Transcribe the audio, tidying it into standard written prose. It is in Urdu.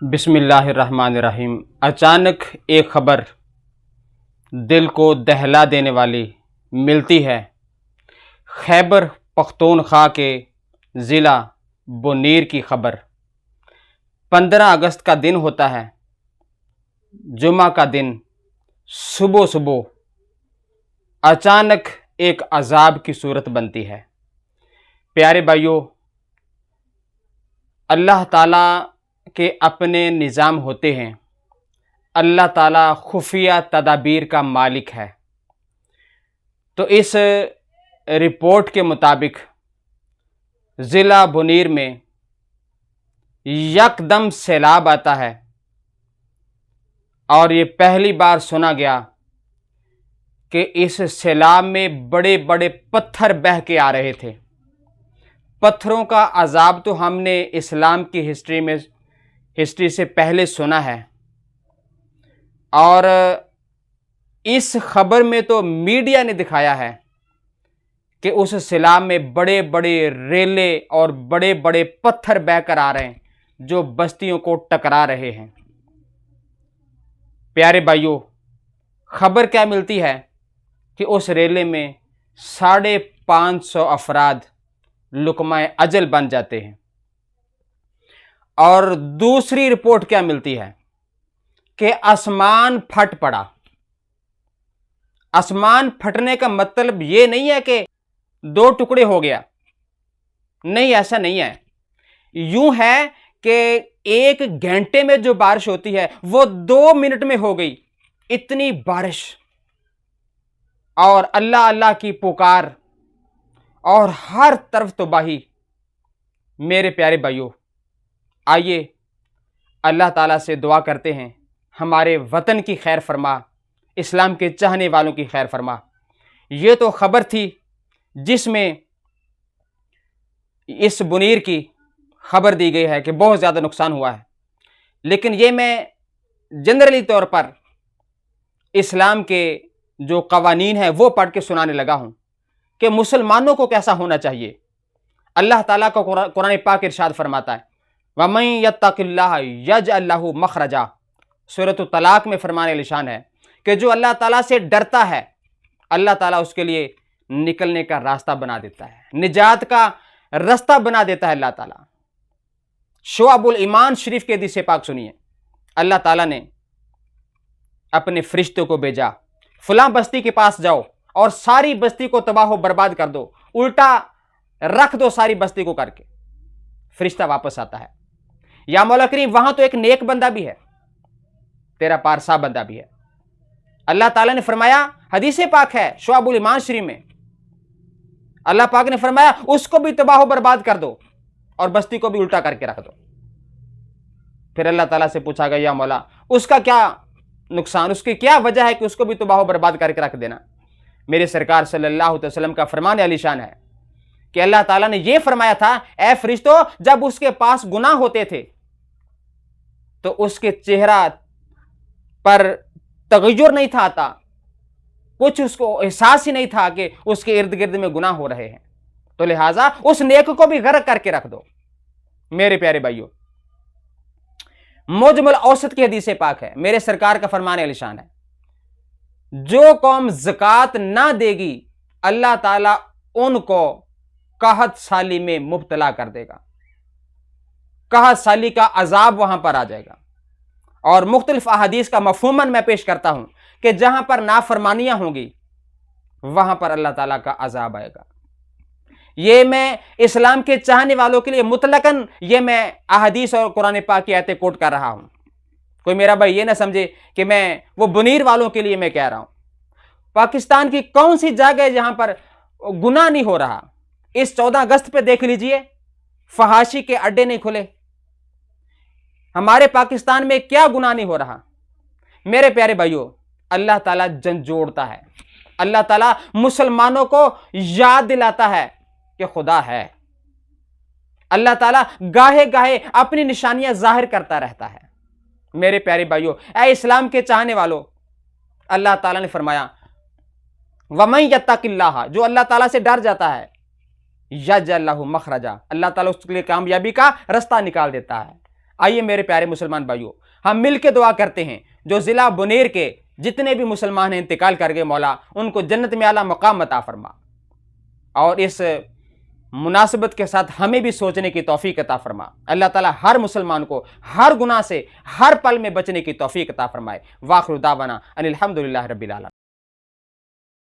بسم اللہ الرحمن الرحیم۔ اچانک ایک خبر دل کو دہلا دینے والی ملتی ہے۔ خیبر پختونخوا کے ضلع بونیر کی خبر۔ 15 اگست کا دن ہوتا ہے، جمعہ کا دن۔ صبح صبح اچانک ایک عذاب کی صورت بنتی ہے۔ پیارے بھائیوں، اللہ تعالیٰ کے اپنے نظام ہوتے ہیں۔ اللہ تعالیٰ خفیہ تدابیر کا مالک ہے۔ تو اس رپورٹ کے مطابق ضلع بونیر میں یکدم سیلاب آتا ہے، اور یہ پہلی بار سنا گیا کہ اس سیلاب میں بڑے بڑے پتھر بہہ کے آ رہے تھے۔ پتھروں کا عذاب تو ہم نے اسلام کی ہسٹری سے پہلے سنا ہے، اور اس خبر میں تو میڈیا نے دکھایا ہے کہ اس سیلاب میں بڑے بڑے ریلے اور بڑے بڑے پتھر بہہ کر آ رہے ہیں جو بستیوں کو ٹکرا رہے ہیں۔ پیارے بھائیوں، خبر کیا ملتی ہے کہ اس ریلے میں 550 افراد لقمہ اجل بن جاتے ہیں۔ اور دوسری رپورٹ کیا ملتی ہے کہ آسمان پھٹ پڑا۔ آسمان پھٹنے کا مطلب یہ نہیں ہے کہ 2 ٹکڑے ہو گیا، نہیں، ایسا نہیں ہے۔ یوں ہے کہ 1 گھنٹے میں جو بارش ہوتی ہے وہ 2 منٹ میں ہو گئی، اتنی بارش اور اللہ اللہ کی پکار اور ہر طرف تباہی۔ میرے پیارے بھائیوں، آئیے اللہ تعالیٰ سے دعا کرتے ہیں، ہمارے وطن کی خیر فرما، اسلام کے چاہنے والوں کی خیر فرما۔ یہ تو خبر تھی جس میں اس بونیر کی خبر دی گئی ہے کہ بہت زیادہ نقصان ہوا ہے، لیکن یہ میں جنرلی طور پر اسلام کے جو قوانین ہیں وہ پڑھ کے سنانے لگا ہوں کہ مسلمانوں کو کیسا ہونا چاہیے۔ اللہ تعالیٰ کا قرآن پاک ارشاد فرماتا ہے، وَمَن يَتَّقِ اللَّهَ يَجْعَلْ لَهُ مَخْرَجًا۔ سورۃ الطلاق میں فرمان نشان ہے کہ جو اللہ تعالیٰ سے ڈرتا ہے، اللہ تعالیٰ اس کے لیے نکلنے کا راستہ بنا دیتا ہے، نجات کا راستہ بنا دیتا ہے اللہ تعالیٰ۔ شعب الایمان شریف کے حدیث پاک سنیے، اللہ تعالیٰ نے اپنے فرشتوں کو بھیجا، فلاں بستی کے پاس جاؤ اور ساری بستی کو تباہ و برباد کر دو، الٹا رکھ دو ساری بستی کو کر کے۔ فرشتہ واپس آتا ہے، یا مولا کریم وہاں تو ایک نیک بندہ بھی ہے، تیرا پارسا بندہ بھی ہے۔ اللہ تعالیٰ نے فرمایا، حدیث پاک ہے شعب الایمان شریف میں، اللہ پاک نے فرمایا اس کو بھی تباہ و برباد کر دو اور بستی کو بھی الٹا کر کے رکھ دو۔ پھر اللہ تعالیٰ سے پوچھا گیا، یا مولا اس کا کیا نقصان، اس کی کیا وجہ ہے کہ اس کو بھی تباہ و برباد کر کے رکھ دینا؟ میرے سرکار صلی اللہ علیہ وسلم کا فرمان علی شان ہے کہ اللہ تعالیٰ نے یہ فرمایا تھا، اے فرشتو، جب اس کے پاس گناہ ہوتے تھے تو اس کے چہرہ پر تغیر نہیں تھا آتا، کچھ اس کو احساس ہی نہیں تھا کہ اس کے ارد گرد میں گناہ ہو رہے ہیں، تو لہٰذا اس نیک کو بھی غرق کر کے رکھ دو۔ میرے پیارے بھائیوں، مجمل اوسط کی حدیث پاک ہے، میرے سرکار کا فرمان علی شان ہے، جو قوم زکوٰۃ نہ دے گی اللہ تعالیٰ ان کو قحط سالی میں مبتلا کر دے گا، قحط سالی کا عذاب وہاں پر آ جائے گا۔ اور مختلف احادیث کا مفہوماً میں پیش کرتا ہوں کہ جہاں پر نافرمانیاں ہوں گی وہاں پر اللہ تعالیٰ کا عذاب آئے گا۔ یہ میں اسلام کے چاہنے والوں کے لیے مطلقاً یہ میں احادیث اور قرآن پاک کی آیتیں کوٹ کر رہا ہوں، کوئی میرا بھائی یہ نہ سمجھے کہ میں وہ بونیر والوں کے لیے میں کہہ رہا ہوں۔ پاکستان کی کون سی جگہ ہے جہاں پر گناہ نہیں ہو رہا؟ اس 14 اگست پہ دیکھ لیجئے، فحاشی کے اڈے نہیں کھلے۔ ہمارے پاکستان میں کیا گناہ نہیں ہو رہا؟ میرے پیارے بھائیوں، اللہ تعالیٰ جھنجھوڑتا ہے، اللہ تعالیٰ مسلمانوں کو یاد دلاتا ہے کہ خدا ہے۔ اللہ تعالیٰ گاہے گاہے اپنی نشانیاں ظاہر کرتا رہتا ہے۔ میرے پیارے بھائیوں، اے اسلام کے چاہنے والوں، اللہ تعالیٰ نے فرمایا، وَمَن يَتَّقِ اللَّهَ، جو اللہ تعالیٰ سے ڈر جاتا ہے، یجعل لہ مخرجا، اللہ تعالیٰ اس کے لیے کامیابی کا راستہ نکال دیتا ہے۔ آئیے میرے پیارے مسلمان بھائیوں، ہم مل کے دعا کرتے ہیں جو ضلع بنیر کے جتنے بھی مسلمان ہیں انتقال کر گئے، مولا ان کو جنت میں اعلیٰ مقام عطا فرما، اور اس مناسبت کے ساتھ ہمیں بھی سوچنے کی توفیق عطا فرما۔ اللہ تعالی ہر مسلمان کو ہر گناہ سے ہر پل میں بچنے کی توفیق عطا فرمائے۔ وآخر دعوانا ان الحمدللہ رب العالمین۔